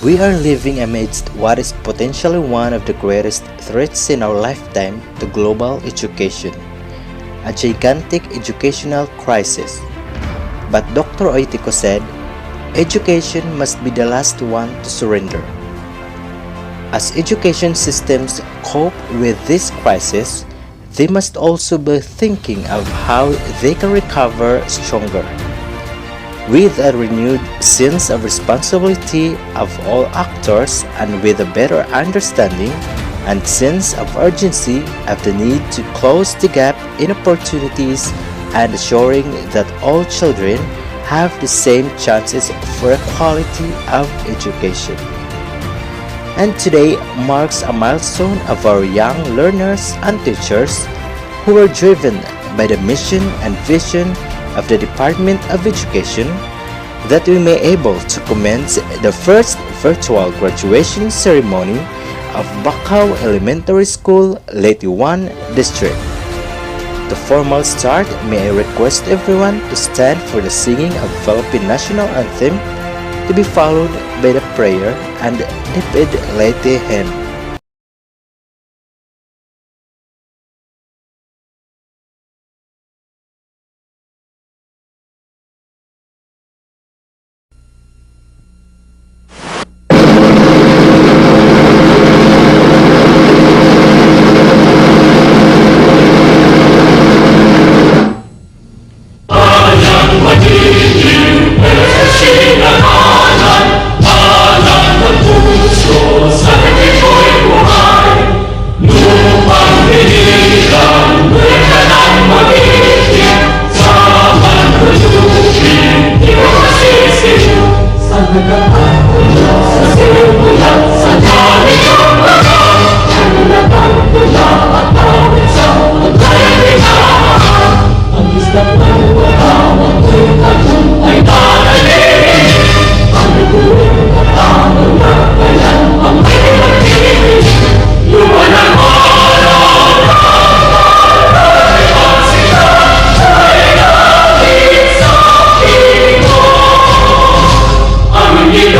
We are living amidst what is potentially one of the greatest threats in our lifetime to global education, a gigantic educational crisis. But Dr. Oitiko said, education must be the last one to surrender. As education systems cope with this crisis, they must also be thinking of how they can recover stronger. With a renewed sense of responsibility of all actors and with a better understanding and sense of urgency of the need to close the gap in opportunities and assuring that all children have the same chances for a quality of education. And today marks a milestone of our young learners and teachers who are driven by the mission and vision of the Department of Education that we may able to commence the first virtual graduation ceremony of Bachao Elementary School, Leyte 1 District. To formal start, may I request everyone to stand for the singing of Philippine National Anthem to be followed by the prayer and Lipid Leyte hymn. Amen.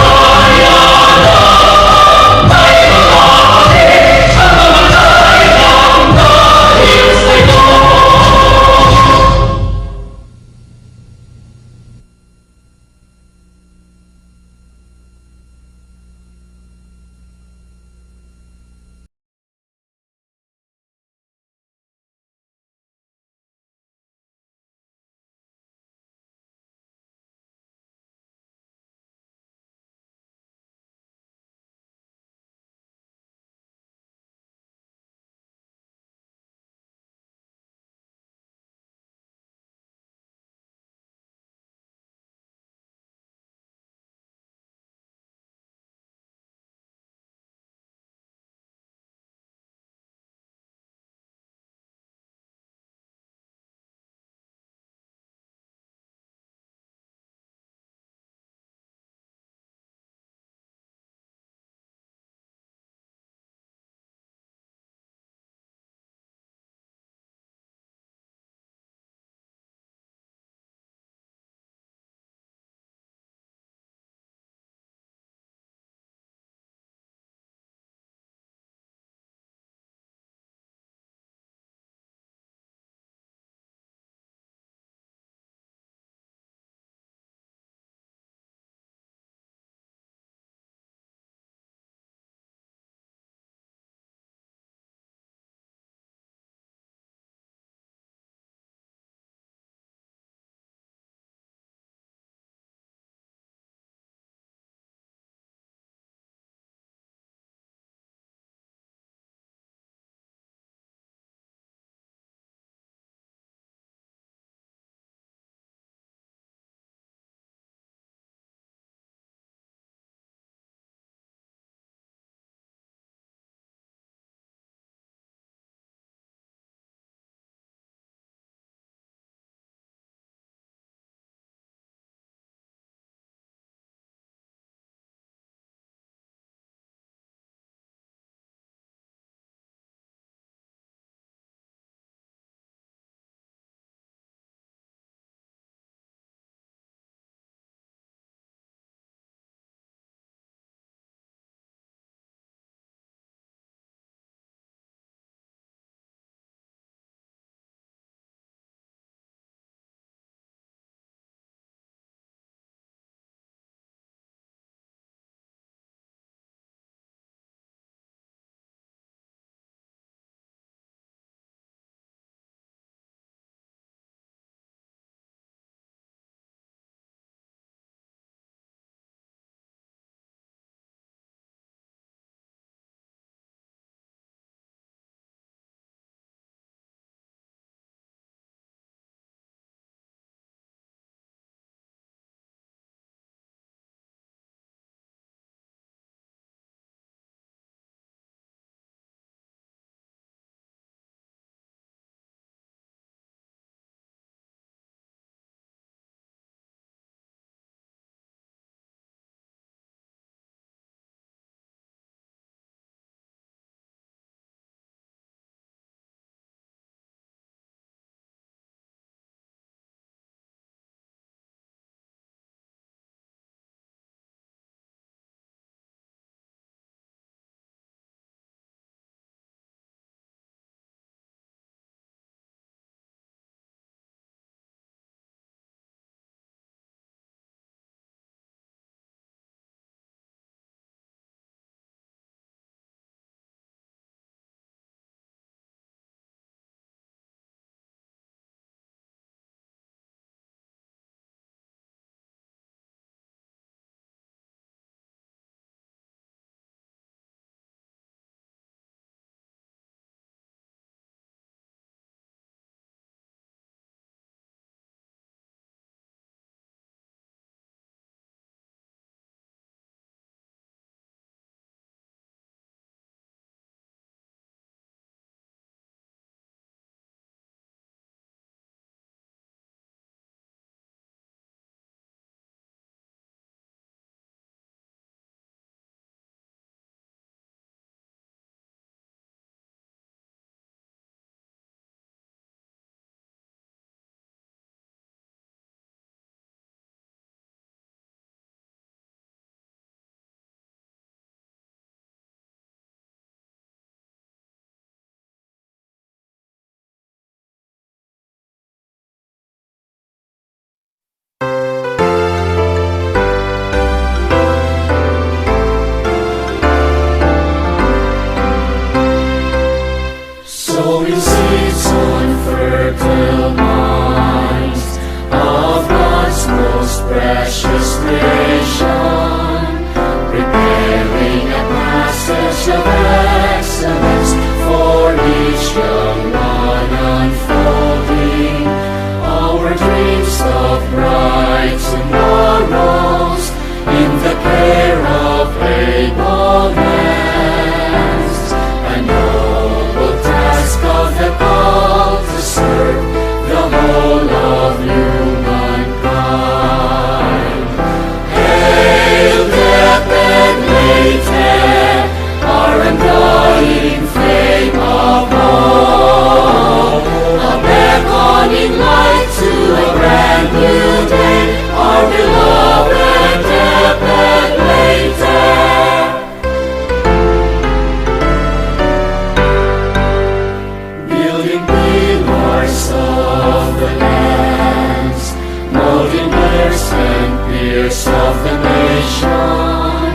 nation,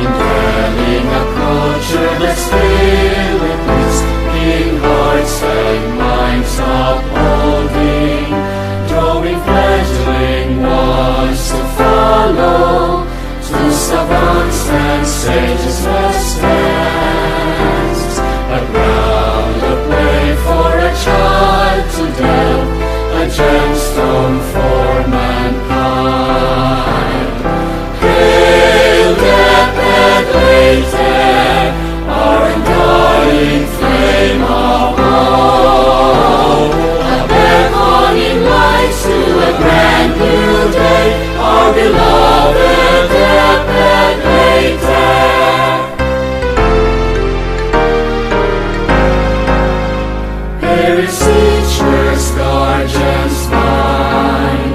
indwelling a culture that's Philippines, in hearts and minds upholding, drawing fledgling ones to follow, to savants and sages must dance, around the play for a child to delve, a gemstone for mankind. Hail death and later, our undying flame of hope, a beckoning light to a brand new day, our beloved death and later. Parents, teachers, guardians bind,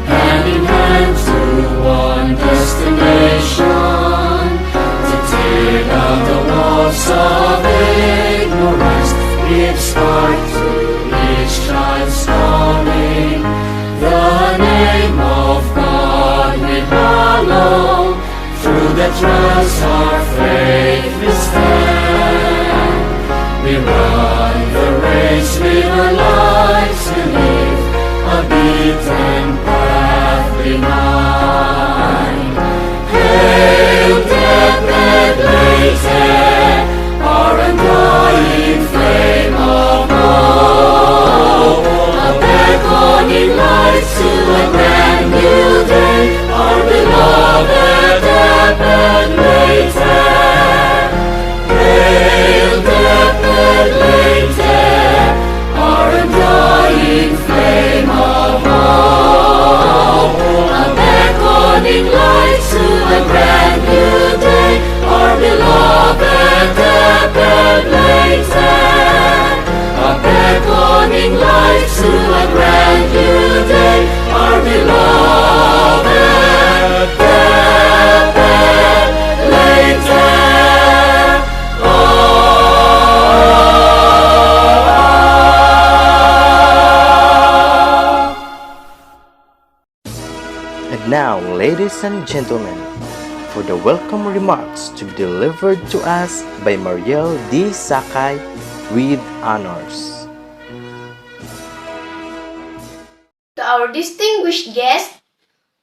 hand in hand to one destination, to tear down the walls of ignorance, give spark to each child's calling. The name of God we hallow, through the trials our faith will stand. We run the race with our lives we live, a beaten path behind. Hail death and later, our undying flame of hope, a beckoning light to a brand new day, our beloved death and later. Hail death and later, our undying flame of hope, a beckoning light to a brand new day, our beloved death and later. A beckoning light to a brand new day, our beloved death and later. And now, ladies and gentlemen, for the welcome remarks to be delivered to us by Mariel D. Sakay with honors. To our distinguished guest,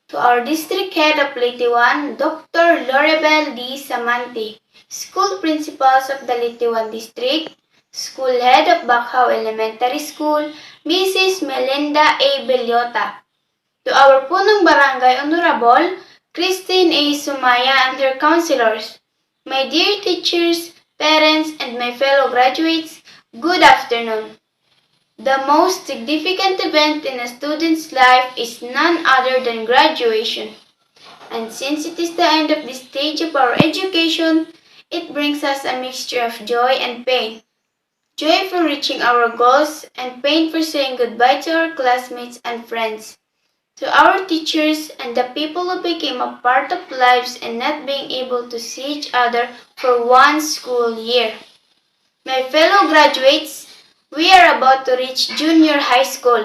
to our District Head of Leyte 1, Dr. Lorabel D. Samante, School Principals of the Leyte 1 District, School Head of Bachao Elementary School, Mrs. Melinda A. Bellota, to our Punong Barangay Honorable, Christine A. Sumaya and her counselors, my dear teachers, parents, and my fellow graduates, good afternoon. The most significant event in a student's life is none other than graduation. And since it is the end of this stage of our education, it brings us a mixture of joy and pain. Joy for reaching our goals and pain for saying goodbye to our classmates and friends. To our teachers and the people who became a part of lives and not being able to see each other for one school year. My fellow graduates, we are about to reach junior high school.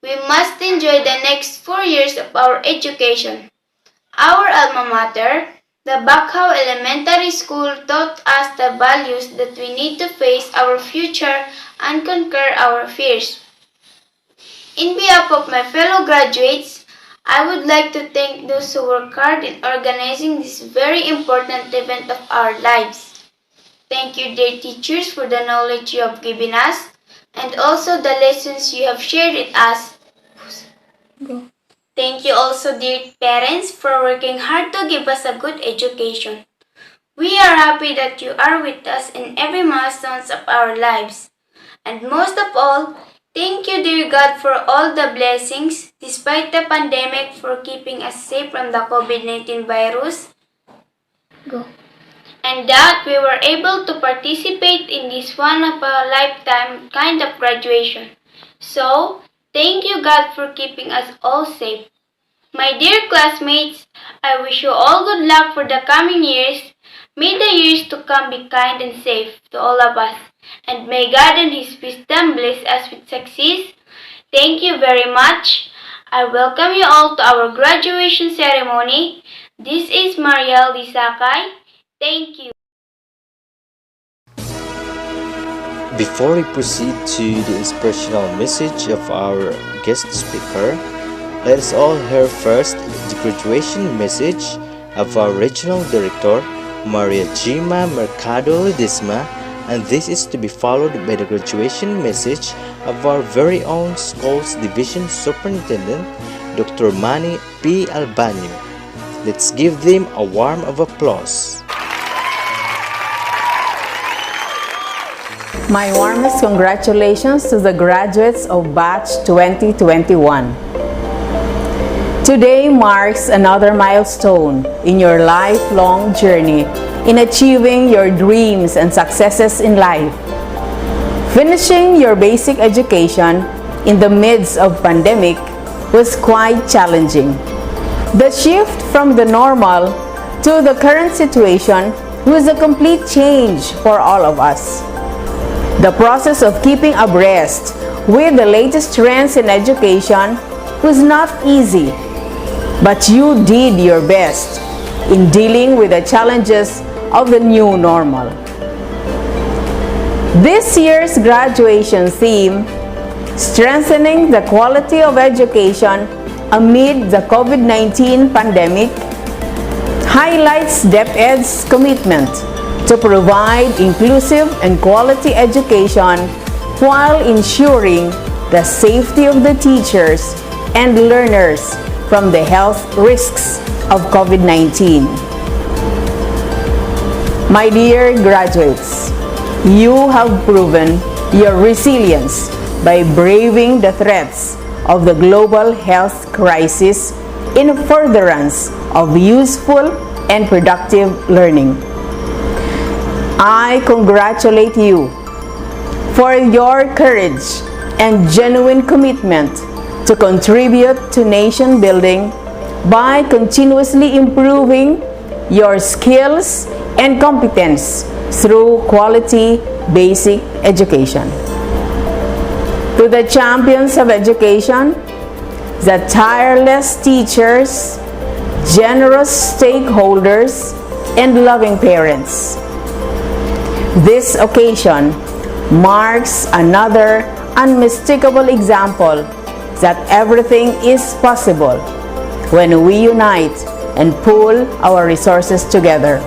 We must enjoy the next 4 years of our education. Our alma mater, the Bachao Elementary School, taught us the values that we need to face our future and conquer our fears. In behalf of my fellow graduates, I would like to thank those who worked hard in organizing this very important event of our lives. Thank you, dear teachers, for the knowledge you have given us and also the lessons you have shared with us. Thank you also, dear parents, for working hard to give us a good education. We are happy that you are with us in every milestone of our lives. And most of all, thank you, dear God, for all the blessings, despite the pandemic, for keeping us safe from the COVID-19 virus. And that we were able to participate in this one-of-a-lifetime kind of graduation. So, thank you, God, for keeping us all safe. My dear classmates, I wish you all good luck for the coming years. May the years to come be kind and safe to all of us. And may God and His wisdom bless us with success. Thank you very much. I welcome you all to our graduation ceremony. This is Mariel Disakay. Thank you. Before we proceed to the inspirational message of our guest speaker, let us all hear first the graduation message of our regional director, Maria Gima Mercado Ledesma, and this is to be followed by the graduation message of our very own school's division superintendent, Dr. Manny P. Albanyo. Let's give them a warm of applause. My warmest congratulations to the graduates of Batch 2021. Today marks another milestone in your lifelong journey in achieving your dreams and successes in life. Finishing your basic education in the midst of pandemic was quite challenging. The shift from the normal to the current situation was a complete change for all of us. The process of keeping abreast with the latest trends in education was not easy, but you did your best in dealing with the challenges of the new normal. This year's graduation theme, Strengthening the Quality of Education Amid the COVID-19 Pandemic, highlights DepEd's commitment to provide inclusive and quality education while ensuring the safety of the teachers and learners from the health risks of COVID-19. My dear graduates, you have proven your resilience by braving the threats of the global health crisis in furtherance of useful and productive learning. I congratulate you for your courage and genuine commitment to contribute to nation building by continuously improving your skills and competence through quality basic education. To the champions of education, the tireless teachers, generous stakeholders, and loving parents, this occasion marks another unmistakable example that everything is possible when we unite and pool our resources together.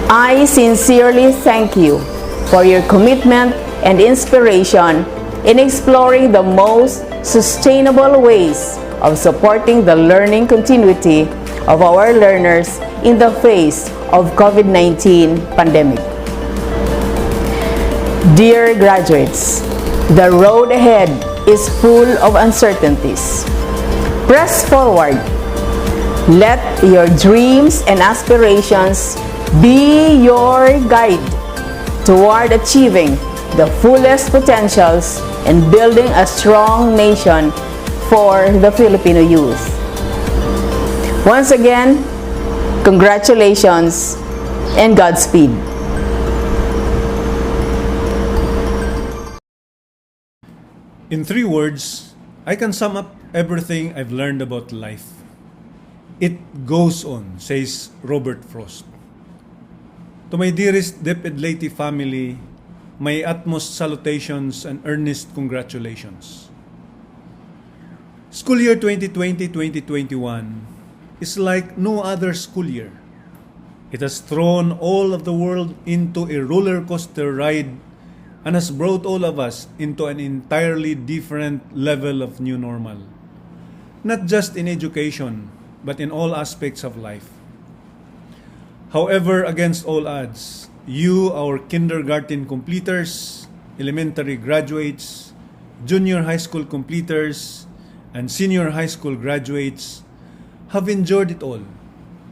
I sincerely thank you for your commitment and inspiration in exploring the most sustainable ways of supporting the learning continuity of our learners in the face of COVID-19 pandemic. Dear graduates, the road ahead is full of uncertainties. Press forward. Let your dreams and aspirations be your guide toward achieving the fullest potentials and building a strong nation for the Filipino youth. Once again, congratulations and Godspeed. In 3 words, I can sum up everything I've learned about life. It goes on, says Robert Frost. To my dearest DepEd Leyte family, my utmost salutations and earnest congratulations. School year 2020-2021 is like no other school year. It has thrown all of the world into a roller coaster ride and has brought all of us into an entirely different level of new normal. Not just in education, but in all aspects of life. However, against all odds, you, our kindergarten completers, elementary graduates, junior high school completers, and senior high school graduates have endured it all,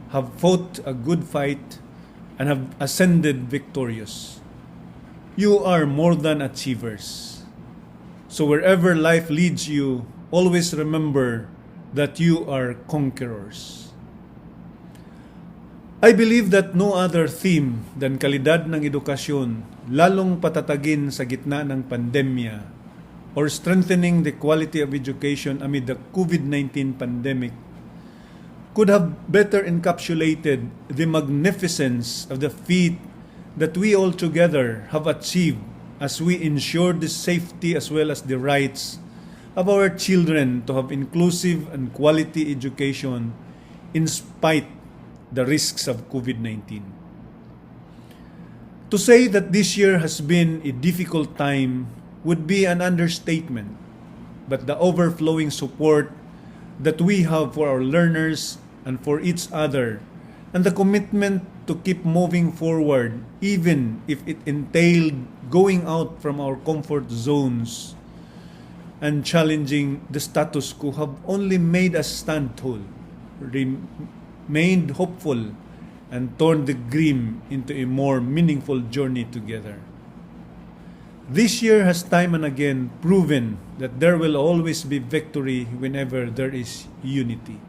have fought a good fight, and have ascended victorious. You are more than achievers. So wherever life leads you, always remember that you are conquerors. I believe that no other theme than kalidad ng edukasyon, lalong patatagin sa gitna ng pandemya, or strengthening the quality of education amid the COVID-19 pandemic, could have better encapsulated the magnificence of the feat that we all together have achieved as we ensure the safety as well as the rights of our children to have inclusive and quality education in spite the risks of COVID-19. To say that this year has been a difficult time would be an understatement, but the overflowing support that we have for our learners and for each other, and the commitment to keep moving forward even if it entailed going out from our comfort zones and challenging the status quo, have only made us stand tall, remained hopeful, and turned the grim into a more meaningful journey together. This year has time and again proven that there will always be victory whenever there is unity.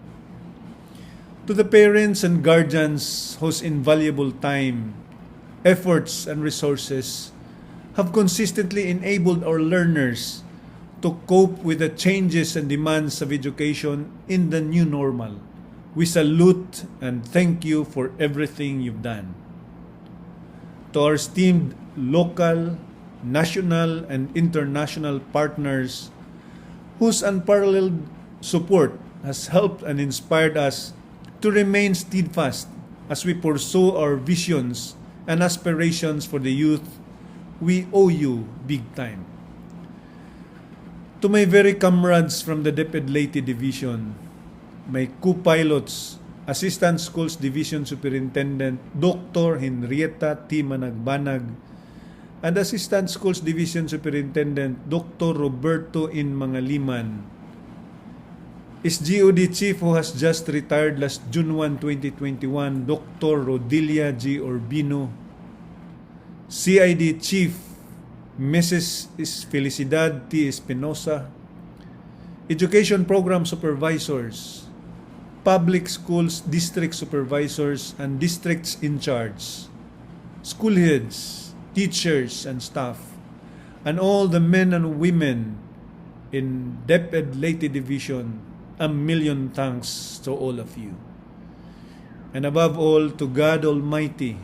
To the parents and guardians whose invaluable time, efforts, and resources have consistently enabled our learners to cope with the changes and demands of education in the new normal, we salute and thank you for everything you've done. To our esteemed local, national, and international partners whose unparalleled support has helped and inspired us to remain steadfast as we pursue our visions and aspirations for the youth, we owe you big time. To my very comrades from the DepEd Leyte Division, my co-pilots, Assistant Schools Division Superintendent Dr. Henrietta T. Managbanag, and Assistant Schools Division Superintendent Dr. Roberto In Mangaliman, SGOD Chief who has just retired last June 1, 2021, Dr. Rodilia G. Urbino, CID Chief Mrs. Felicidad T. Espinosa, Education Program Supervisors, Public Schools District Supervisors and Districts in Charge, School Heads, Teachers and staff, and all the men and women in DepEd Leyte Division, a million thanks to all of you. And above all, to God Almighty,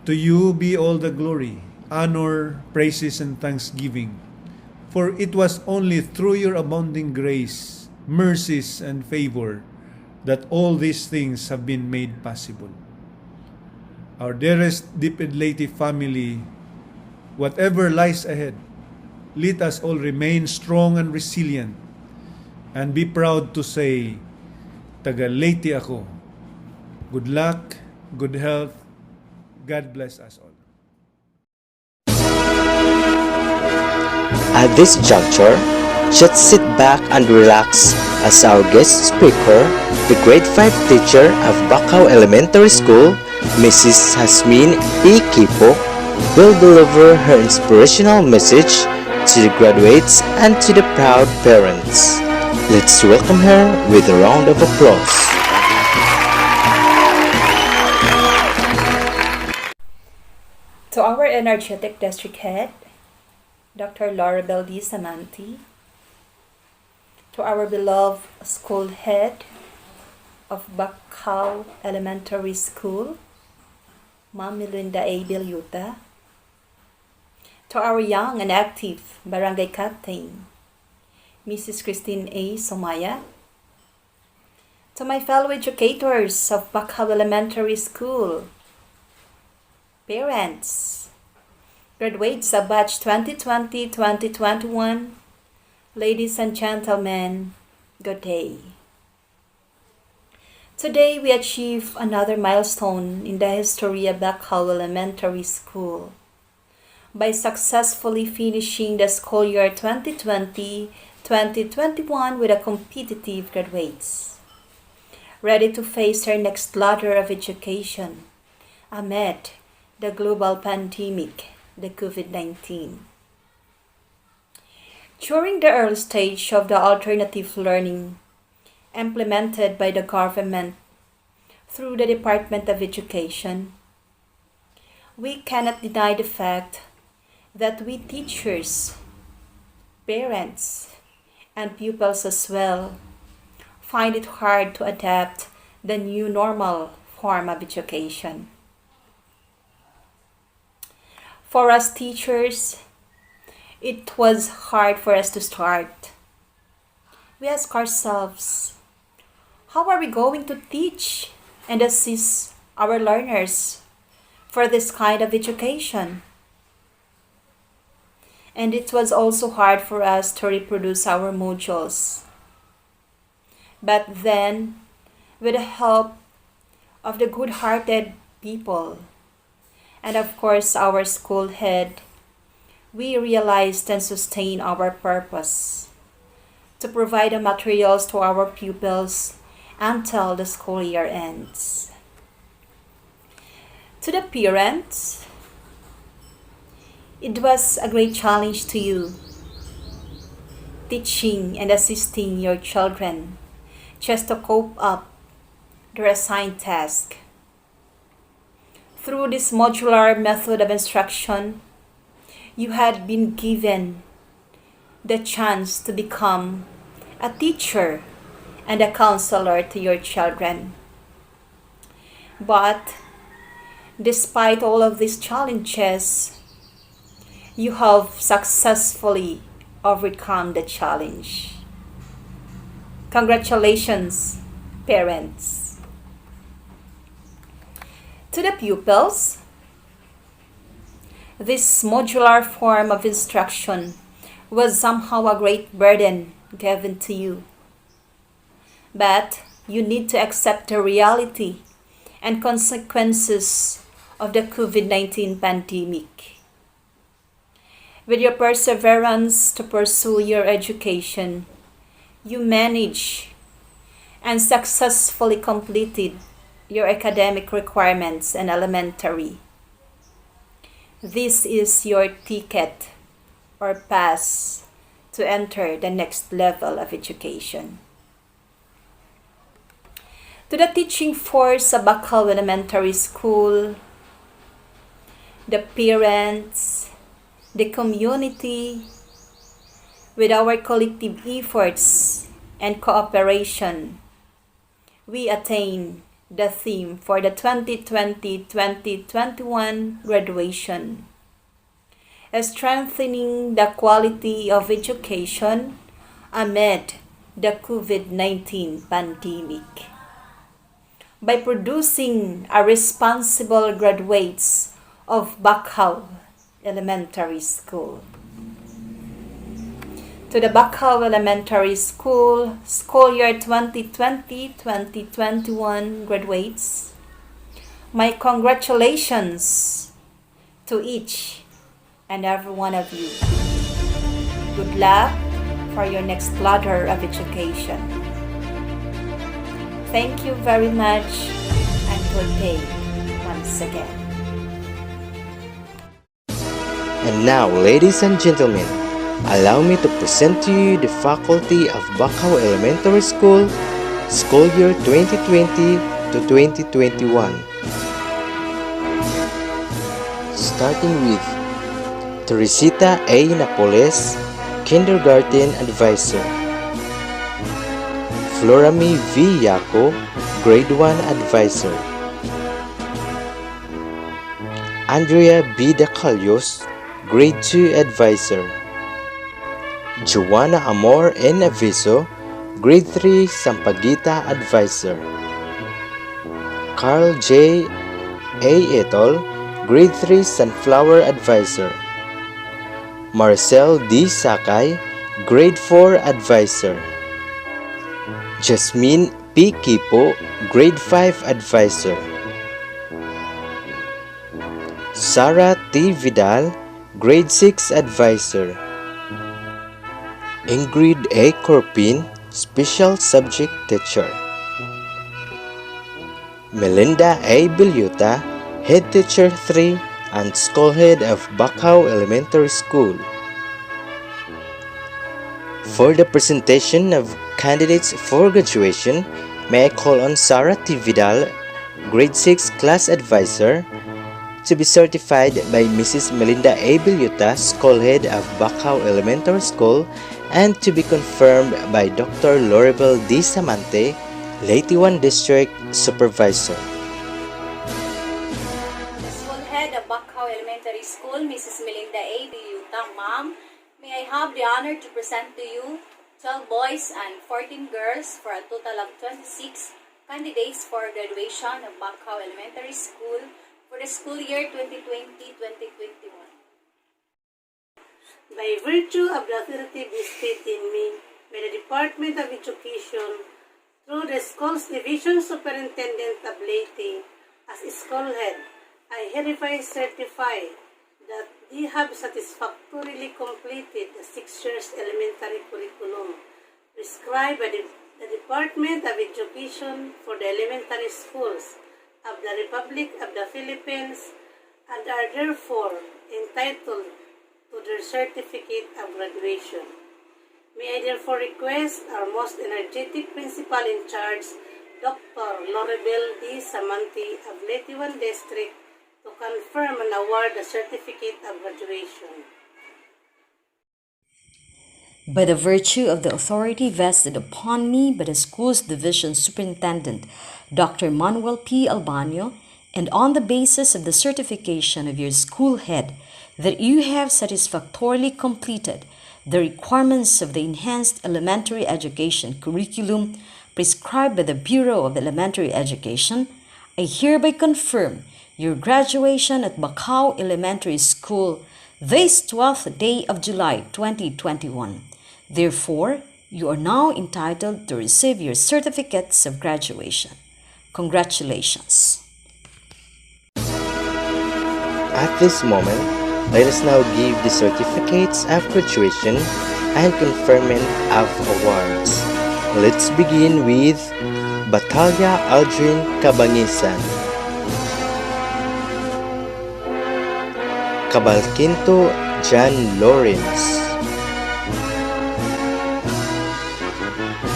to you be all the glory, honor, praises, and thanksgiving. For it was only through your abounding grace, mercies, and favor that all these things have been made possible. Our dearest DepEd Leyte family, whatever lies ahead, let us all remain strong and resilient and be proud to say, Taga Leyte ako. Good luck, good health, God bless us all. At this juncture, just sit back and relax as our guest speaker, the grade 5 teacher of Bachao Elementary School, Mrs. Hasmin E. Kipo, will deliver her inspirational message to the graduates and to the proud parents. Let's welcome her with a round of applause. To our energetic district head, Dr. Laurabel D. Samanti, to our beloved school head of Bachao Elementary School, Ma'am Melinda A. Bilyuta, to our young and active barangay captain, Mrs. Christine A. Somaya, to my fellow educators of Bachao Elementary School, parents, graduates of batch 2020-2021, ladies and gentlemen, good day. Today we achieve another milestone in the history of Bachao Elementary School by successfully finishing the school year 2020-2021 with a competitive graduates, ready to face their next ladder of education amid the global pandemic, the COVID-19. During the early stage of the alternative learning implemented by the government through the Department of Education, we cannot deny the fact that we teachers, parents, and pupils as well find it hard to adapt the new normal form of education. For us teachers, it was hard for us to start. We ask ourselves, how are we going to teach and assist our learners for this kind of education? And it was also hard for us to reproduce our modules. But then, with the help of the good-hearted people, and of course our school head, we realized and sustained our purpose to provide the materials to our pupils until the school year ends. To the parents, it was a great challenge to you, teaching and assisting your children just to cope up their assigned task. Through this modular method of instruction, you had been given the chance to become a teacher and a counselor to your children. But despite all of these challenges, you have successfully overcome the challenge. Congratulations, parents. To the pupils, this modular form of instruction was somehow a great burden given to you. But you need to accept the reality and consequences of the COVID-19 pandemic. With your perseverance to pursue your education, you managed and successfully completed your academic requirements in elementary. This is your ticket or pass to enter the next level of education. To the teaching force of Bachao Elementary School, the parents, the community, with our collective efforts and cooperation, we attain the theme for the 2020-2021 graduation, strengthening the quality of education amid the COVID-19 pandemic. By producing a responsible graduates of Bachao Elementary School. To the Bachao Elementary School, school year 2020-2021 graduates, my congratulations to each and every one of you. Good luck for your next ladder of education. Thank you very much and good day once again. And now, ladies and gentlemen, allow me to present to you the faculty of Bachao Elementary School, school year 2020 to 2021. Starting with Teresita A. Napoles, Kindergarten Advisor. Florami V. Yaco, Grade 1 Advisor. Andrea B. Dacalios, Grade 2 Advisor. Joanna Amor N. Aviso, Grade 3 Sampaguita Advisor. Carl J. A. Etol, Grade 3 Sunflower Advisor. Marcel D. Sakay, Grade 4 Advisor. Jasmine P. Kipo, Grade 5 Advisor. Sarah T. Vidal, Grade 6 Advisor. Ingrid A. Corpin, Special Subject Teacher. Melinda A. Biluta, Head Teacher 3 and School Head of Bachao Elementary School. For the presentation of candidates for graduation, may I call on Sarah T. Vidal, Grade 6 Class Advisor, to be certified by Mrs. Melinda A. Biluta, School Head of Bachao Elementary School, and to be confirmed by Dr. Lorabel D. Samante, Leyte 1 District Supervisor. The school head of Bachao Elementary School, Mrs. Melinda A. Diutang, Ma'am, may I have the honor to present to you 12 boys and 14 girls for a total of 26 candidates for graduation of Bachao Elementary School for the school year 2020-2021. By virtue of the authority vested in me by the Department of Education through the school's Division Superintendent of Leyte as school head, I hereby certify that they have satisfactorily completed the 6 years elementary curriculum prescribed by the Department of Education for the elementary schools of the Republic of the Philippines and are therefore entitled to their certificate of graduation. May I therefore request our most energetic principal in charge, Dr. Loribel D. Samante of Leyte 1 District, to confirm and award the certificate of graduation. By the virtue of the authority vested upon me by the school's division superintendent, Dr. Manuel P. Albano, and on the basis of the certification of your school head that you have satisfactorily completed the requirements of the enhanced elementary education curriculum prescribed by the Bureau of Elementary Education, I hereby confirm your graduation at Bachao Elementary School this 12th day of July 2021. Therefore, you are now entitled to receive your certificates of graduation. Congratulations. At this moment, let us now give the certificates of graduation and conferment of awards. Let's begin with Batalia Aldrin Cabangisan, Cabalquinto John Lawrence,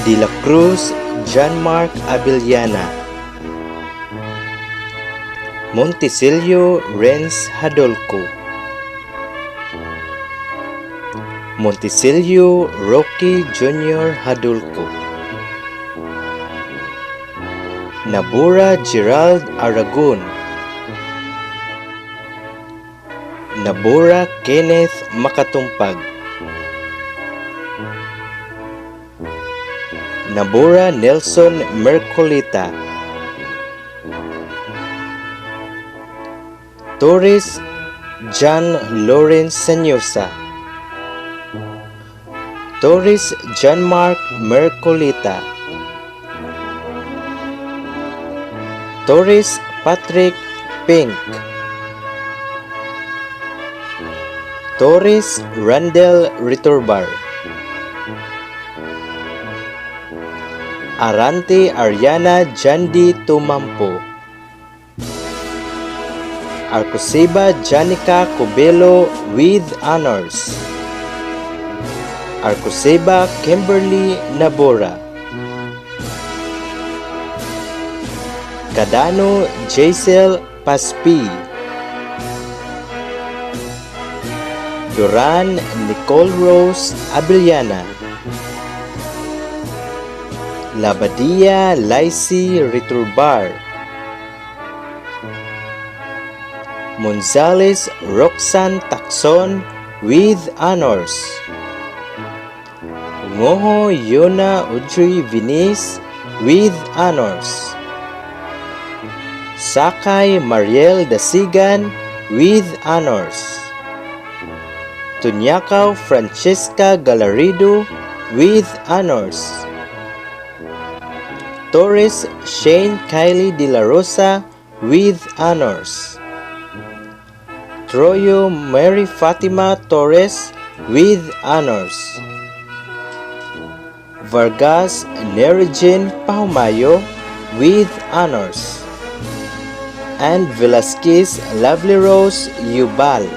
De La Cruz John Mark Abiliana, Monticelio Renz Hadolco, Monticelio Rocky Jr. Hadulco, Nabura Gerald Aragon, Nabura Kenneth Makatumpag, Nabura Nelson Mercolita, Torres John Lawrence Sanyosa, Torres John Mark Mercolita, Torres Patrick Pink, Torres Randall Riturbar, Arante Ariana Jandi Tumampo, Arcoseba Janica Cobelo with honors, Arcoseba Kimberly Nabora, Cadano Jaisel Paspi, Duran Nicole Rose Abiliana, Labadia Laisi Riturbar, Monzales Roxanne Taxon with honors, Ngoho Yona Udri Vinis with honors, Sakay Mariel Dasigan with honors, Tunyakaw Francesca Galarido with honors, Torres Shane Kylie De La Rosa with honors, Troyo Mary Fatima Torres with honors, Vargas Nerijin Pahumayo with honors, and Velasquez Lovely Rose Yubal.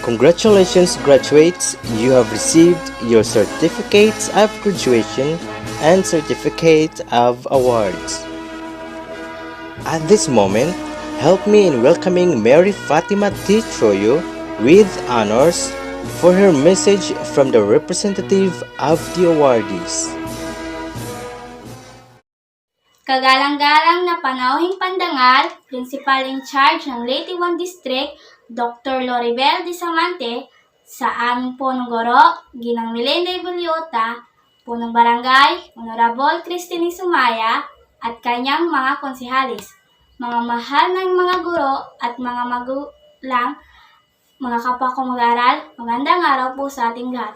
Congratulations, graduates! You have received your certificates of graduation and certificate of awards. At this moment, help me in welcoming Mary Fatima T. Troyo with honors for her message from the representative of the awardees. Kagalang-galang na panauhing pandangal, Principal in Charge ng Leyte 1 District, Dr. Loribel de Samante, sa aming punong guro, Ginang Melinda Ibuliota, punong barangay, Honorable Christine Sumaya, at kanyang mga konsehalis, mga mahal ng mga guro at mga magulang, mga kapwa kong mag-aaral, magandang araw po sa ating lahat.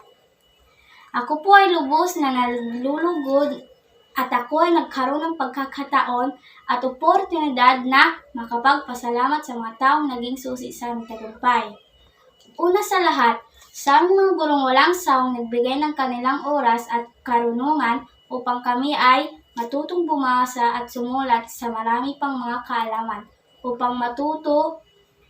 Ako po ay lubos na nalulugod at ako ay nagkaroon ng pagkakataon at oportunidad na makapagpasalamat sa mga taong naging susi sa aming tagumpay. Una sa lahat, sa aming mga gurong walang sawang nagbigay ng kanilang oras at karunungan upang kami ay matutong bumasa at sumulat sa marami pang mga kaalaman upang matuto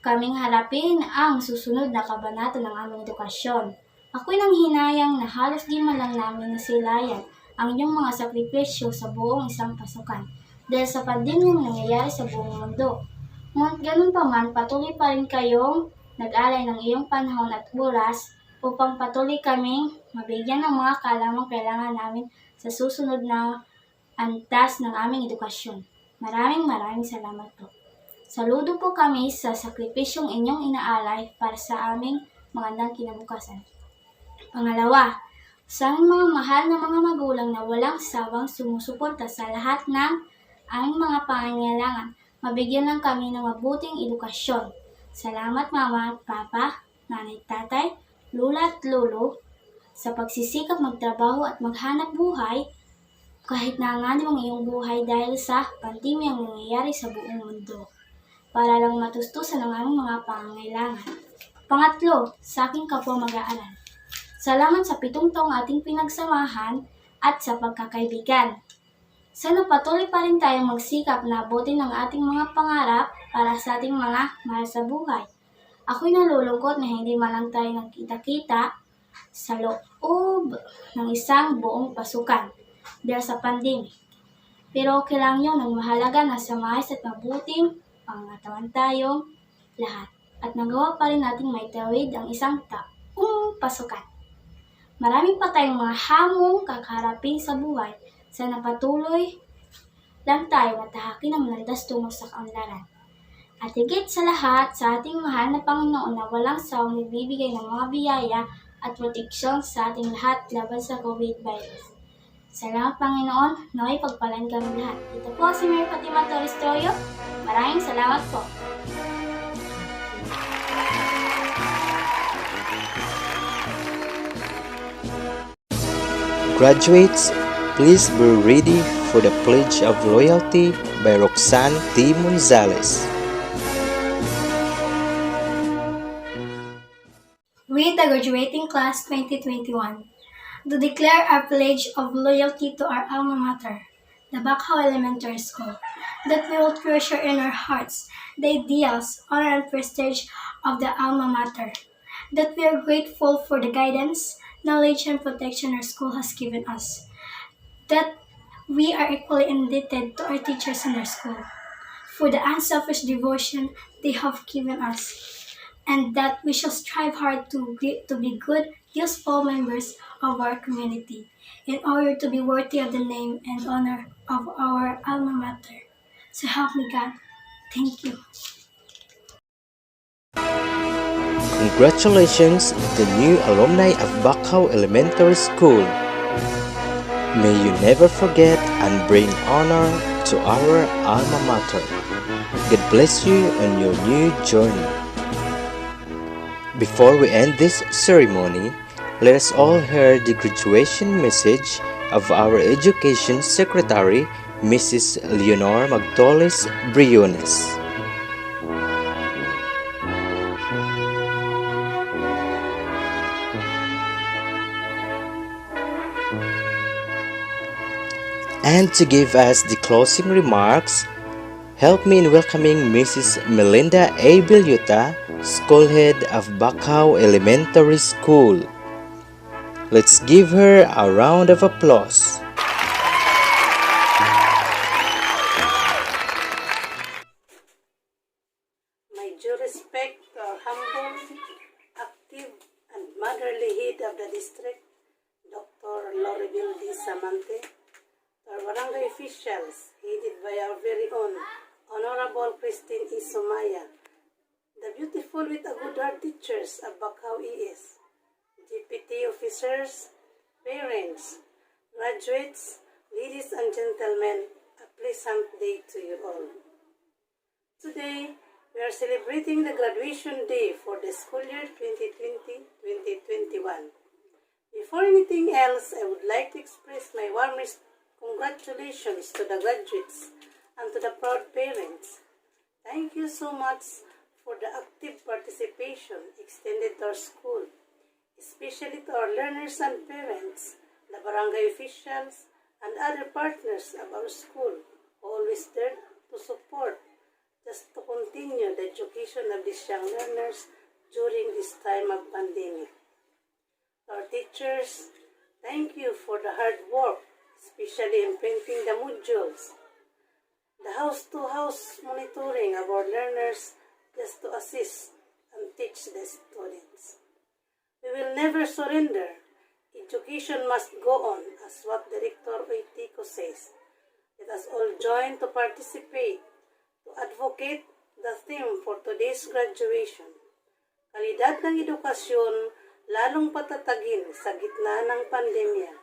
kaming harapin ang susunod na kabanata ng aming edukasyon. Ako'y nanghinayang na halos di man lang namin nasilayan ang inyong mga sakripisyo sa buong isang pasukan dahil sa pandemyang nangyayari sa buong mundo. Ngunit ganun pa man, patuloy pa rin kayong nag-alay ng iyong panahon at oras upang patuloy kaming mabigyan ng mga kaalamang kailangan namin sa susunod na antas ng aming edukasyon. Maraming salamat po. Saludo po kami sa sakripisyong inyong inaalay para sa aming magandang kinabukasan. Pangalawa, sa aming mga mahal na mga magulang na walang sawang sumusuporta sa lahat ng aming mga pangangailangan, mabigyan lang kami ng mabuting edukasyon. Salamat Mama at Papa, Nanay at Tatay, Lula at Lolo, sa pagsisikap magtrabaho at maghanap buhay kahit nanganib ang iyong buhay dahil sa pandemyang nangyayari sa buong mundo, para lang matustusan ang aming mga pangangailangan. Pangatlo, sa aking kapwa mag-aaral. Salamat sa 7 taong ating pinagsamahan at sa pagkakaibigan. Sana patuloy pa rin tayong magsikap na abutin ang ating mga pangarap para sa ating mga mahal sa buhay. Ako'y nalulungkot na hindi man lang tayo nagkita-kita sa loob ng isang buong pasukan dahil sa pandemic. Pero okay lang yun, ang mahalaga na sa maayos at mabuting pangatawan tayong lahat at nagawa pa rin nating maitawid ang isang taong pasukan. Marami pa tayong mga hamong kakaharapin sa buhay. Sana patuloy lang tayo matahakin ang landas tungo sa kaunlaran. At higit sa lahat, sa ating mahal na Panginoon na walang sawang nagbibigay ng mga biyaya at proteksyon sa ating lahat laban sa COVID-19. Salamat Panginoon, naway pagpalan kami lahat. Ito po si Mary Fatima Torres Troyo. Maraming salamat po. Graduates, please be ready for the Pledge of Loyalty by Roxanne T. Monzales. We, the graduating class 2021, do declare our pledge of loyalty to our alma mater, the Bachao Elementary School, that we will treasure in our hearts the ideals, honor, and prestige of the alma mater, that we are grateful for the guidance, knowledge, and protection our school has given us, that we are equally indebted to our teachers in our school for the unselfish devotion they have given us, and that we shall strive hard to be good, useful members of our community in order to be worthy of the name and honor of our alma mater. So help me God. Thank you. Congratulations, the new alumni of Bachao Elementary School. May you never forget and bring honor to our alma mater. God bless you on your new journey. Before we end this ceremony, let us all hear the graduation message of our Education Secretary, Mrs. Leonor Magtoles Briones. And to give us the closing remarks, help me in welcoming Mrs. Melinda A. Bilyuta, School Head of Bachao Elementary School. Let's give her a round of applause. My due respect to our humble, active, and motherly head of the district, Dr. Loribel D. Samante, to our barangay officials headed by our very own Honorable Christine Isomaya, the beautiful with a good heart teachers of Bachao ES, GPT officers, parents, graduates, ladies and gentlemen, a pleasant day to you all. Today, we are celebrating the graduation day for the school year 2020-2021. Before anything else, I would like to express my warmest congratulations to the graduates and to the proud parents. Thank you so much for the active participation extended to our school, especially to our learners and parents, the barangay officials, and other partners of our school who always there to support just to continue the education of these young learners during this time of pandemic. Our teachers, thank you for the hard work, especially in printing the modules, the house-to-house monitoring of our learners just to assist and teach the students. We will never surrender. Education must go on, as what Director Oitico says. Let us all join to participate, to advocate the theme for today's graduation. Kalidad ng edukasyon, lalong patatagin sa gitna ng pandemya.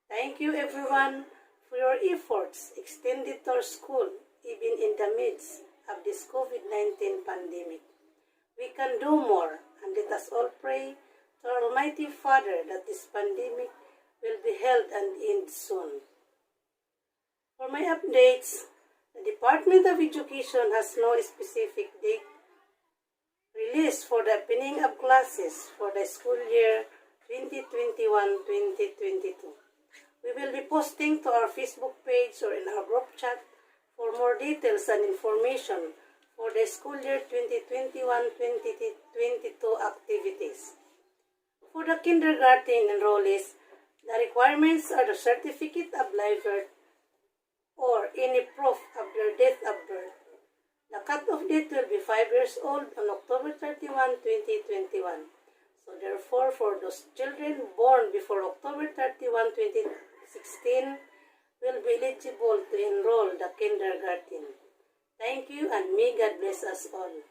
Thank you everyone for your efforts extended to our school even in the midst of this COVID-19 pandemic. We can do more, and let us all pray to our Almighty Father that this pandemic will be held and end soon. For my updates, the Department of Education has no specific date released for the opening of classes for the school year 2021-2022. We will be posting to our Facebook page or in our group chat for more details and information for the school year 2021-2022 activities. For the kindergarten enrollees, the requirements are the certificate of live birth or any proof of their date of birth. The cut-off date will be 5 years old on October 31, 2021. So therefore, for those children born before October 31, 2016, will be eligible to enroll the kindergarten. Thank you, and may God bless us all.